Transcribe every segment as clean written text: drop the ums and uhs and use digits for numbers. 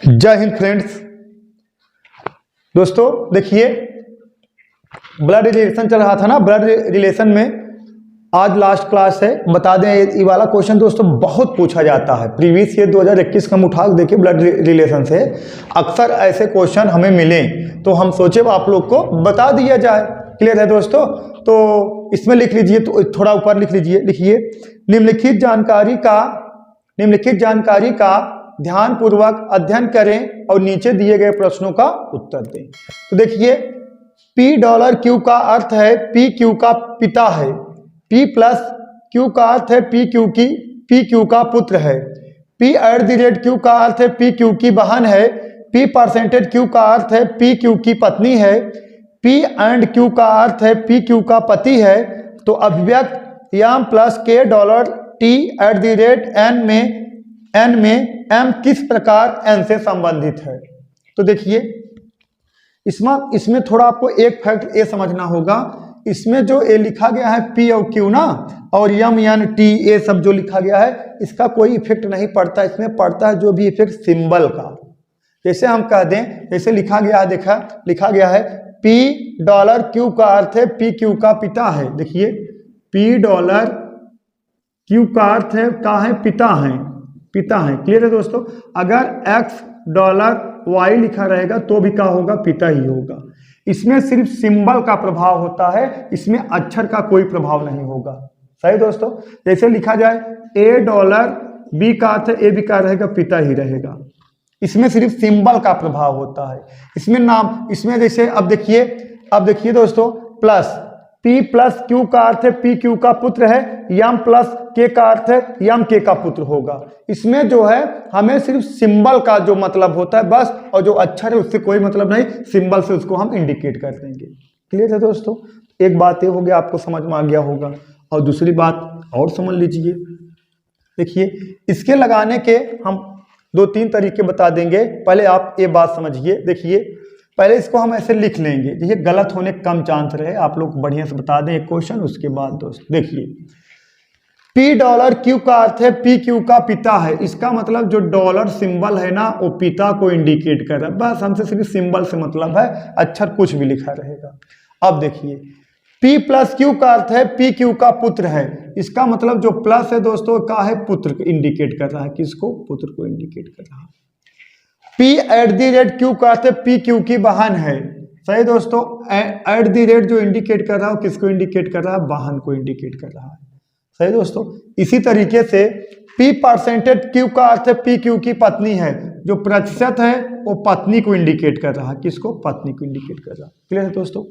जय हिंद फ्रेंड्स। दोस्तों देखिए, ब्लड रिलेशन चल रहा था ना। ब्लड रिलेशन में आज लास्ट क्लास है। बता दें, ये वाला क्वेश्चन दोस्तों बहुत पूछा जाता है। प्रीवियस ईयर 2021 का हम उठा के देखिए ब्लड रिलेशन से। अक्सर ऐसे क्वेश्चन हमें मिले तो हम सोचे आप लोग को बता दिया जाए। क्लियर है दोस्तों? तो इसमें लिख लीजिए, तो थोड़ा ऊपर लिख लीजिए, लिखिए निम्नलिखित जानकारी का ध्यानपूर्वक अध्ययन करें और नीचे दिए गए प्रश्नों का उत्तर दें। तो देखिए, $P का अर्थ है P Q का पिता है। P प्लस Q का अर्थ है P Q का पुत्र है। P@Q का अर्थ है P Q की बहन है। P% Q का अर्थ है P Q की पत्नी है। P&Q का अर्थ है P Q का पति है। तो अभिव्यक्त M प्लस $T@N में M किस प्रकार N से संबंधित है। तो देखिए, इसमें थोड़ा आपको एक फैक्ट ये समझना होगा। इसमें जो ये लिखा गया है P और Q ना, और M N T ये सब जो लिखा गया है, इसका कोई इफेक्ट नहीं पड़ता। इसमें पड़ता है जो भी इफेक्ट सिंबल का। जैसे हम कह दें, जैसे लिखा गया है, लिखा गया है $P का अर्थ है P Q का पिता है। देखिए, $Q का अर्थ है का है पिता है। क्लियर है दोस्तों? अगर $Y लिखा रहेगा तो भी क्या होगा? पिता ही होगा। इसमें सिर्फ सिंबल का प्रभाव होता है, इसमें अक्षर का कोई प्रभाव नहीं होगा। सही दोस्तों? जैसे लिखा जाए $, B का अर्थ है A भी का रहेगा, पिता ही रहेगा। इसमें सिर्फ सिंबल का प्रभाव होता है। इसमें जैसे अब देखिए दोस्तों, प्लस P प्लस Q का अर्थ है P Q का पुत्र है। M प्लस K का अर्थ है M K का पुत्र होगा। इसमें जो है हमें सिर्फ सिंबल का जो मतलब होता है बस, और जो अक्षर है उससे कोई मतलब नहीं। सिंबल से उसको हम इंडिकेट कर देंगे। क्लियर है दोस्तों? एक बात ये हो गया, आपको समझ में आ गया होगा। और दूसरी बात और समझ लीजिए। देखिए, इसके लगाने के हम 2-3 तरीके बता देंगे। पहले आप ये बात समझिए। देखिए, पहले इसको हम ऐसे लिख लेंगे, देखिए गलत होने का कम चांस रहे। आप लोग बढ़िया से बता दें एक क्वेश्चन, उसके बाद दोस्त देखिए, $Q का अर्थ है P Q का पिता है। इसका मतलब जो डॉलर सिंबल है ना, वो पिता को इंडिकेट कर रहा है। बस हमसे सिर्फ सिंबल से मतलब है, अक्षर कुछ भी लिखा रहेगा। अब देखिए, P प्लस Q का अर्थ है P Q का पुत्र है। इसका मतलब जो प्लस है दोस्तों का है पुत्र को इंडिकेट कर रहा है। किसको? पुत्र को इंडिकेट कर रहा है। P@Q का अर्थ है P Q की बहन है। सही दोस्तों? @ जो इंडिकेट कर रहा है, किसको इंडिकेट कर रहा है? बहन को इंडिकेट कर रहा है। सही दोस्तों? इसी तरीके से P% Q का अर्थ है P Q की पत्नी है। जो प्रतिशत है वो पत्नी को इंडिकेट कर रहा है। किसको? पत्नी को इंडिकेट कर रहा है। क्लियर है दोस्तों?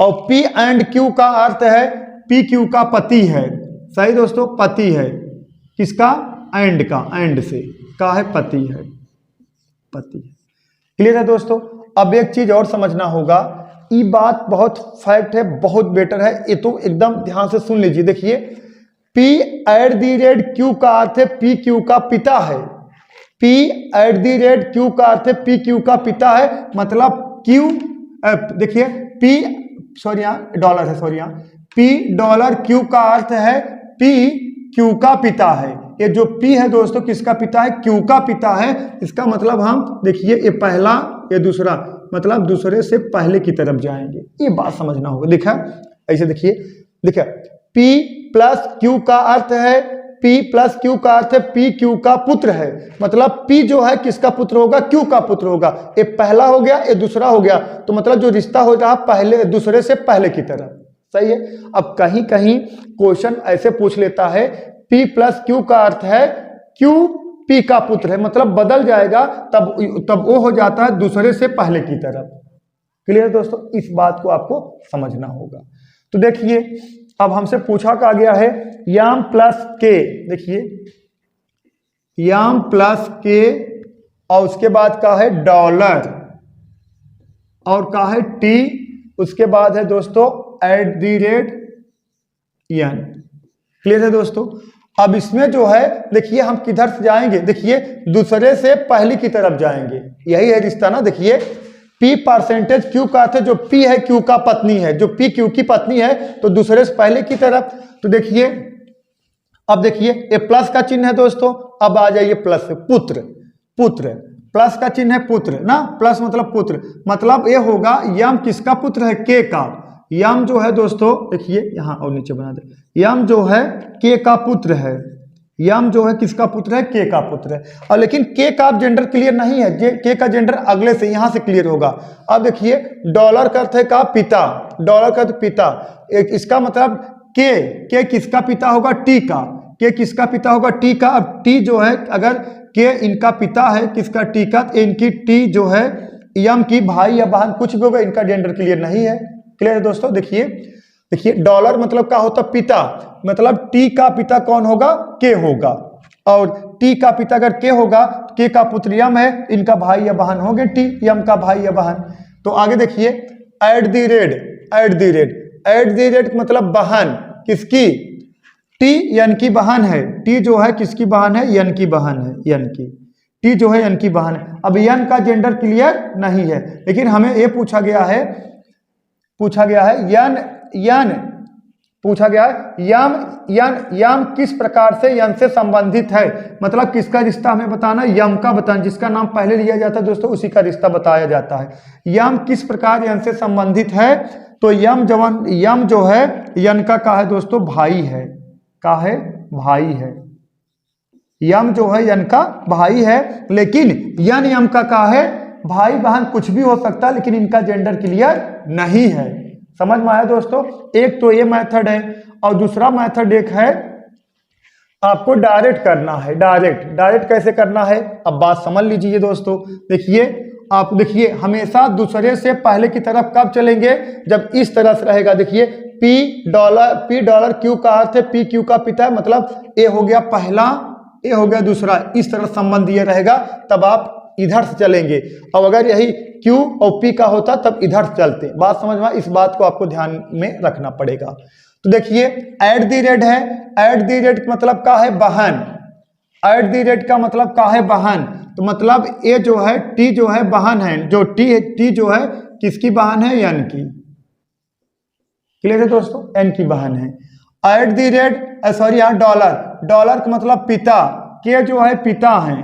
और P&Q का अर्थ है P Q का पति है। सही दोस्तों? पति है। किसका? एंड से का है, पति है। क्लियर है दोस्तों? अब एक चीज और समझना होगा। ये बात बहुत फैक्ट है, बहुत बेटर है। ये तो एकदम ध्यान से सुन लीजिए। देखिए, P@Q का अर्थ है P Q का पिता है। P@Q का अर्थ है P Q का पिता है। मतलब देखिए डॉलर है, $Q का अर्थ है P Q का पिता है। ये जो P है दोस्तों किसका पिता है? Q का पिता है। इसका मतलब हम देखिए, ये पहला ये दूसरा, मतलब दूसरे से पहले की तरफ जाएंगे। ये बात समझना होगा। देखा ऐसे, देखिए P प्लस Q का अर्थ है P Q का पुत्र है। मतलब P जो है किसका पुत्र होगा? Q का पुत्र होगा। ये पहला हो गया, ये दूसरा हो गया। तो मतलब जो रिश्ता हो रहा पहले दूसरे से पहले की तरफ। सही है? अब कहीं कहीं क्वेश्चन ऐसे पूछ लेता है P प्लस Q का अर्थ है Q P का पुत्र है। मतलब बदल जाएगा, तब वो हो जाता है दूसरे से पहले की तरफ। क्लियर दोस्तों? इस बात को आपको समझना होगा। तो देखिए, अब हमसे पूछा क्या गया है M प्लस K। देखिए, M प्लस K और उसके बाद का है $, और का है T, उसके बाद है दोस्तों @ N। क्लियर है दोस्तों? अब इसमें जो है देखिए, हम किधर से जाएंगे? देखिए, दूसरे से पहले की तरफ जाएंगे। यही है रिश्ता ना। देखिए, P% Q का अर्थ है जो P है Q का पत्नी है। जो P Q की पत्नी है तो दूसरे से पहले की तरफ। तो देखिए, अब देखिए ये प्लस का चिन्ह है दोस्तों। अब आ जाइए प्लस से पुत्र। पुत्र, प्लस का चिन्ह है पुत्र ना, प्लस मतलब पुत्र, मतलब ये होगा यम किसका पुत्र है, के का। यम जो है दोस्तों देखिए यहाँ और नीचे बना दे, यम जो है के का पुत्र है, यम जो है किसका पुत्र है, के का पुत्र है। और लेकिन के का जेंडर क्लियर नहीं है, के का जेंडर अगले से यहाँ से क्लियर होगा। अब देखिए डॉलर का अर्थ है का पिता, डॉलर का अर्थ पिता, इसका मतलब के किसका पिता होगा, टी का, के किसका पिता होगा, टी का। अब टी जो है अगर के इनका पिता है किसका, टी का, इनकी टी जो है यम की भाई या बहन कुछ भी होगा, इनका जेंडर क्लियर नहीं है। क्लियर है दोस्तों। देखिए देखिए डॉलर मतलब क्या होता, पिता, मतलब टी का पिता कौन होगा, के होगा, और टी का पिता अगर के होगा, के का पुत्र यम है, इनका भाई या बहन होंगे टी, यम का भाई या बहन। तो आगे देखिए at the rate, at the rate, at the rate मतलब बहन किसकी, टी यन की बहन है, टी जो है किसकी बहन है, यन की बहन है, यन की, टी जो है यन की बहन है। अब यन का जेंडर क्लियर नहीं है, लेकिन हमें ये पूछा गया है यन, यन पूछा गया है यम, यम किस प्रकार से यन से संबंधित है, मतलब किसका रिश्ता हमें बताना, यम का बताना, जिसका नाम पहले लिया जाता है दोस्तों उसी का रिश्ता बताया जाता है। यम किस प्रकार यन से संबंधित है, तो यम जो है यन का है दोस्तों भाई है, का है भाई है, यम जो है यन का भाई है, लेकिन यन यम का है भाई बहन कुछ भी हो सकता है, लेकिन इनका जेंडर क्लियर नहीं है। समझ में आया दोस्तों। एक तो ये मेथड है, और दूसरा मेथड एक है आपको डायरेक्ट करना है, डायरेक्ट कैसे करना है, अब बात समझ लीजिए दोस्तों। देखिए आप देखिए हमेशा दूसरे से पहले की तरफ कब चलेंगे, जब इस तरह से रहेगा। देखिए पी डॉलर क्यू का अर्थ है पी क्यू का पिता है, मतलब ए हो गया पहला, ए हो गया दूसरा, इस तरह संबंध ये रहेगा, तब आप इधर से चलेंगे। और अगर यही Q और P का होता तब इधर से चलते। बात समझ में, इस बात को आपको ध्यान में रखना पड़ेगा। तो देखिए एट द रेट है, एट द रेट मतलब का है बहन, एट द रेट का मतलब का है बहन, तो मतलब ये जो है T जो है बहन है, जो T जो है किसकी बहन है, एन की। क्लियर है दोस्तों, एन की बहन है। एट द रेट सॉरी यहाँ डॉलर का मतलब पिता, के जो है पिता है,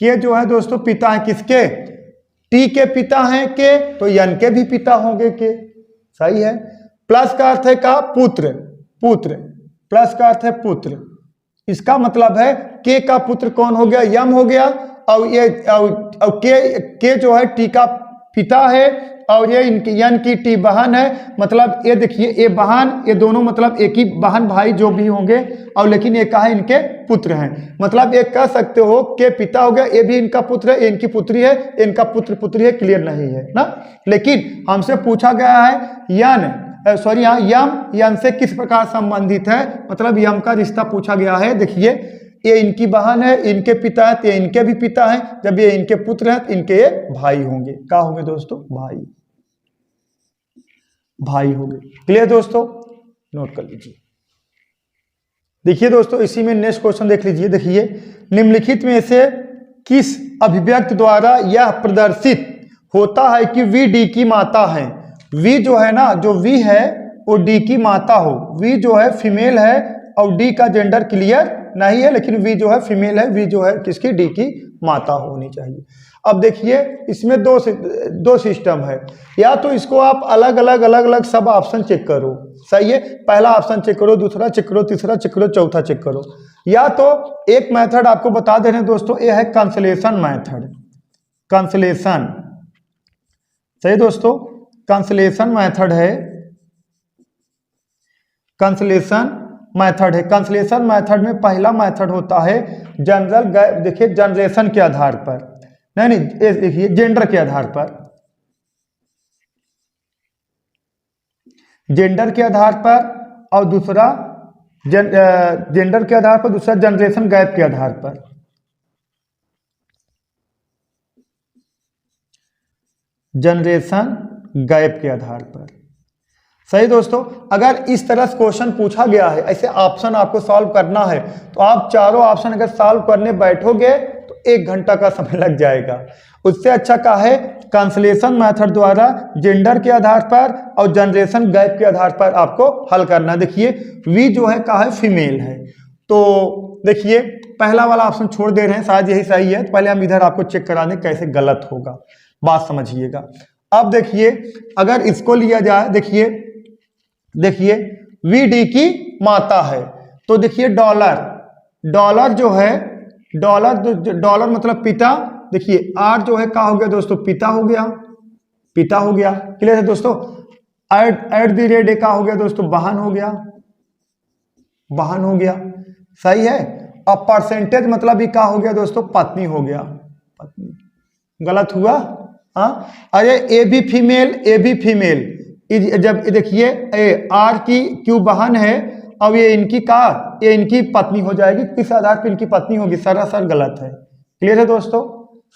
के जो है दोस्तों पिता है किसके, टी के पिता हैं के, तो यन के भी पिता होंगे के, सही है। प्लस का अर्थ है का पुत्र, प्लस का अर्थ है पुत्र, इसका मतलब है के का पुत्र कौन हो गया, यम हो गया, और ये और के जो है टी का पिता है, और ये इनकी यन की टी बहन है, मतलब ये देखिए ये बहन, ये दोनों मतलब एक ही बहन भाई जो भी होंगे, और लेकिन ये कहा इनके पुत्र हैं, मतलब ये कह सकते हो के पिता हो गया, ये भी इनका पुत्र है, इनकी पुत्री है, इनका पुत्र पुत्री है, क्लियर नहीं है ना। लेकिन हमसे पूछा गया है यहाँ यम से किस प्रकार संबंधित है, मतलब यम का रिश्ता पूछा गया है। देखिए ये इनकी बहन है, इनके पिता है, तो ये इनके भी पिता हैं, जब ये इनके पुत्र हैं तो इनके ये भाई होंगे, क्या होंगे दोस्तों, भाई होंगे। क्लियर दोस्तों, नोट कर लीजिए। देखिए दोस्तों इसी में नेक्स्ट क्वेश्चन देख लीजिए। देखिए निम्नलिखित में से किस अभिव्यक्ति द्वारा यह प्रदर्शित होता है कि वी डी की माता है। वी जो है ना, जो वी है वो डी की माता हो, वी जो है फीमेल है और डी का जेंडर क्लियर नहीं है, लेकिन वी जो है फीमेल है, वी जो है किसकी, डी की माता होनी चाहिए। अब देखिए इसमें दो सिस्टम है, या तो इसको आप अलग अलग सब ऑप्शन चेक करो, सही है, पहला ऑप्शन चेक करो, दूसरा चेक करो, तीसरा चेक करो, चौथा चेक करो, या तो एक मेथड आपको बता दे रहे हैं दोस्तों, ये है कंसलेशन मेथड, कंसलेशन, सही दोस्तों, कंसलेशन मेथड है, कंसलेशन मेथड में पहला मेथड होता है जनरल, देखिए जनरेशन के आधार पर, नहीं देखिए जेंडर के आधार पर, जेंडर के आधार पर, और दूसरा जेंडर के आधार पर, दूसरा जनरेशन गैप के आधार पर। जनरेशन गैप के आधार पर, सही दोस्तों। अगर इस तरह से क्वेश्चन पूछा गया है, ऐसे ऑप्शन आपको सॉल्व करना है, तो आप चारों ऑप्शन अगर सॉल्व करने बैठोगे तो 1 घंटा का समय लग जाएगा। उससे अच्छा का है कंसलेशन मेथड द्वारा जेंडर के आधार पर और जनरेशन गैप के आधार पर आपको हल करना। देखिए वी जो है का है फीमेल है, तो देखिए पहला वाला ऑप्शन छोड़ दे रहे हैं, शायद यही सही है। तो पहले हम इधर आपको चेक करा दें कैसे गलत होगा, बात समझिएगा। अब देखिए अगर इसको लिया जाए, देखिए देखिए वीडी की माता है, तो देखिए डॉलर, डॉलर जो है, डॉलर मतलब पिता। देखिए आर जो है क्या हो गया दोस्तों, पिता हो गया, पिता हो गया। क्लियर है दोस्तों। एट द रेट क्या हो गया दोस्तों, बहन हो गया, बहन हो गया, सही है। अब परसेंटेज मतलब ये क्या हो गया दोस्तों, पत्नी हो गया, पत्नी। गलत हुआ, हाँ। अरे ए भी फीमेल, ए भी फीमेल, जब देखिए आर की क्यू बहन है, अब ये इनकी का, ये इनकी पत्नी हो जाएगी, किस आधार पर इनकी पत्नी होगी, सरासर गलत है। क्लियर है दोस्तों,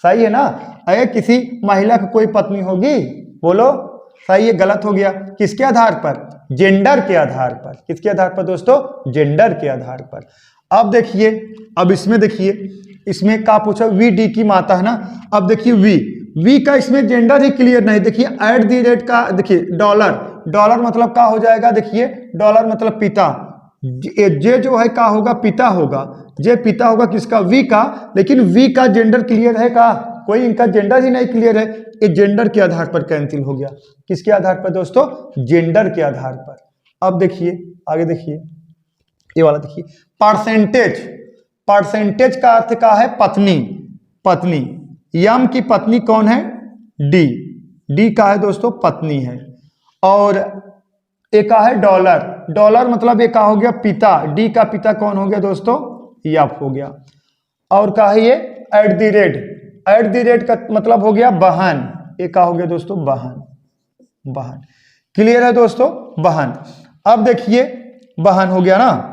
सही है ना। अरे किसी महिला की कोई पत्नी होगी, बोलो सही है, गलत हो गया। किसके आधार पर, जेंडर के आधार पर। किसके आधार पर दोस्तों, जेंडर के आधार पर। अब देखिए, अब इसमें देखिए, इसमें क्या पूछा, वी डी की माता है ना। अब देखिए वी का इसमें जेंडर ही क्लियर नहीं। देखिए एट द रेट का, देखिए डॉलर, डॉलर मतलब क्या हो जाएगा, देखिए डॉलर मतलब पिता, जे जो है क्या होगा, पिता होगा, जे पिता होगा किसका, वी का। लेकिन वी का जेंडर क्लियर है का, कोई इनका जेंडर ही नहीं क्लियर है, ये जेंडर के आधार पर कैंसिल हो गया। किसके आधार पर दोस्तों, जेंडर के आधार पर। अब देखिए आगे, देखिए ये वाला देखिए, परसेंटेज, परसेंटेज का अर्थ क्या है, पत्नी, पत्नी। यम की पत्नी कौन है, डी, डी का है दोस्तों पत्नी है। और एक का है डॉलर, डॉलर मतलब एक का हो गया पिता, डी का पिता कौन हो गया दोस्तों, यफ हो गया। और का है ये at the rate, at the rate का मतलब हो गया बहन, एक का हो गया दोस्तों बहन, बहन। क्लियर है दोस्तों, बहन। अब देखिए बहन हो गया ना।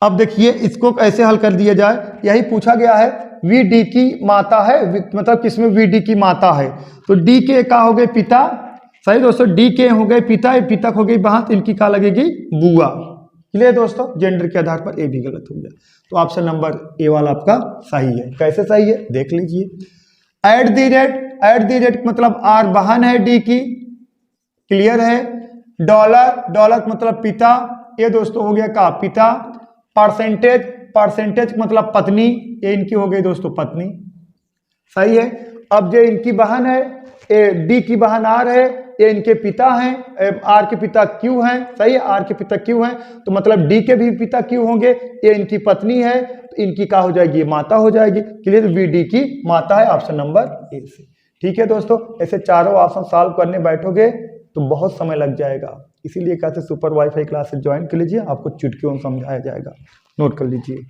अब देखिए इसको कैसे हल कर दिया जाए, यही पूछा गया है। वी डी की माता है, मतलब किसमें वी डी की माता है, तो डी के का हो गए पिता, सही दोस्तों, डी के हो गए पिता, पिता हो गई बहन, तो इनकी क्या लगेगी, बुआ। क्लियर दोस्तों, जेंडर के आधार पर ए भी गलत हो गया। तो ऑप्शन नंबर ए वाला आपका सही है। कैसे सही है देख लीजिए। At the rate, at the rate मतलब आर बहन है डी की, क्लियर है। डॉलर, डॉलर मतलब पिता, ये दोस्तों हो गया का पिता। परसेंटेज, परसेंटेज मतलब पत्नी, ये इनकी हो गई दोस्तों पत्नी, सही है। अब जो इनकी बहन है, ए डी की बहन आर है, ये इनके पिता हैं, आर के पिता क्यू हैं, सही है, आर के पिता क्यू हैं, तो मतलब डी के भी पिता क्यू होंगे, ये इनकी पत्नी है, तो इनकी क्या हो जाएगी, ये माता हो जाएगी। क्लियर, वी डी की माता है, ऑप्शन नंबर ए से। ठीक है दोस्तों, ऐसे चारों ऑप्शन सॉल्व करने बैठोगे तो बहुत समय लग जाएगा, इसीलिए कहते सुपर वाईफाई क्लासेस ज्वाइन कर लीजिए, आपको चुटकियों में समझाया जाएगा, नोट कर लीजिए।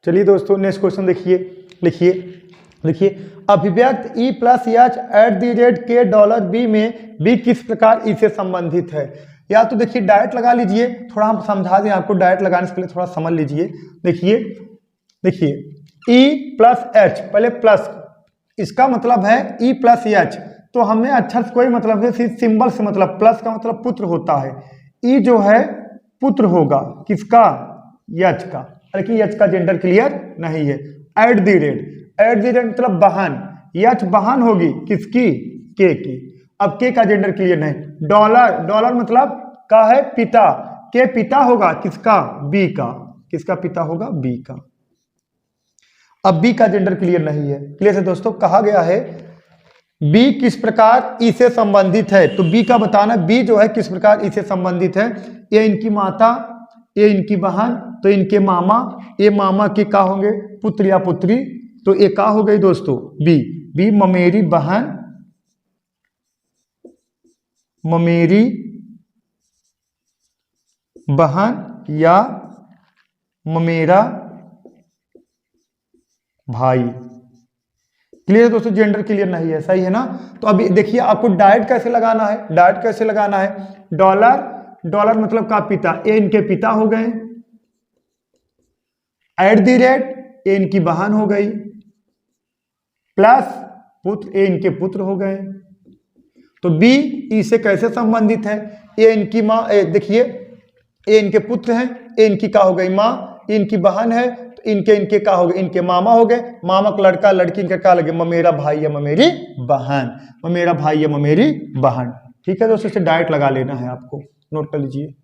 चलिए दोस्तों नेक्स्ट क्वेश्चन देखिए, लिखिए, देखिए अभिव्यक्त E plus H at the rate के डॉलर बी में बी किस प्रकार ई से संबंधित है। या तो देखिए डायरेक्ट लगा लीजिए, थोड़ा हम समझा दें आपको, डायरेक्ट लगाने से पहले थोड़ा समझ लीजिए। देखिए, देखिए ई प्लस एच, पहले प्लस, इसका मतलब है ई प्लस एच, तो हमें अक्षर से कोई मतलब नहीं, सिंबल से मतलब, प्लस का मतलब पुत्र होता है, ई जो है पुत्र होगा किसका, यच का, लेकिन यच का जेंडर क्लियर नहीं है। At the rate, at the rate मतलब बहन, यच बहन होगी किसकी, के की। अब के का जेंडर क्लियर नहीं। डॉलर, डॉलर मतलब का है पिता, के पिता होगा किसका, बी का, किसका पिता होगा, बी का। अब बी का जेंडर क्लियर नहीं है। क्लियर है दोस्तों, कहा गया है बी किस प्रकार ई से संबंधित है, तो बी का बताना, बी जो है किस प्रकार ई से संबंधित है। ये इनकी माता, ये इनकी बहन, तो इनके मामा, ये मामा के का होंगे, पुत्र या पुत्री, तो ये का हो गई दोस्तों बी, बी ममेरी बहन, ममेरी बहन या ममेरा भाई। क्लियर है दोस्तों, जेंडर क्लियर नहीं है, सही है ना। तो अभी देखिए आपको डायरेक्ट कैसे लगाना है, डायरेक्ट कैसे लगाना है। डॉलर, डॉलर मतलब का पिता, ये इनके पिता हो गए। एट द रेट, ये इनकी बहन हो गई, प्लस पुत्र, ये इनके पुत्र हो गए। तो बी ई से कैसे संबंधित है, ये इनकी माँ, देखिए ये इनके पुत्र हैं, ये इनकी का हो गई माँ, इनकी बहन है, तो इनके का हो गए, इनके मामा हो गए, मामा का लड़का, लड़की इनका क्या लगे, ममेरा भाई या ममेरी बहन, ममेरा भाई या ममेरी बहन। ठीक है दोस्तों, इसे डायरेक्ट लगा लेना है आपको, नोट कर लीजिए।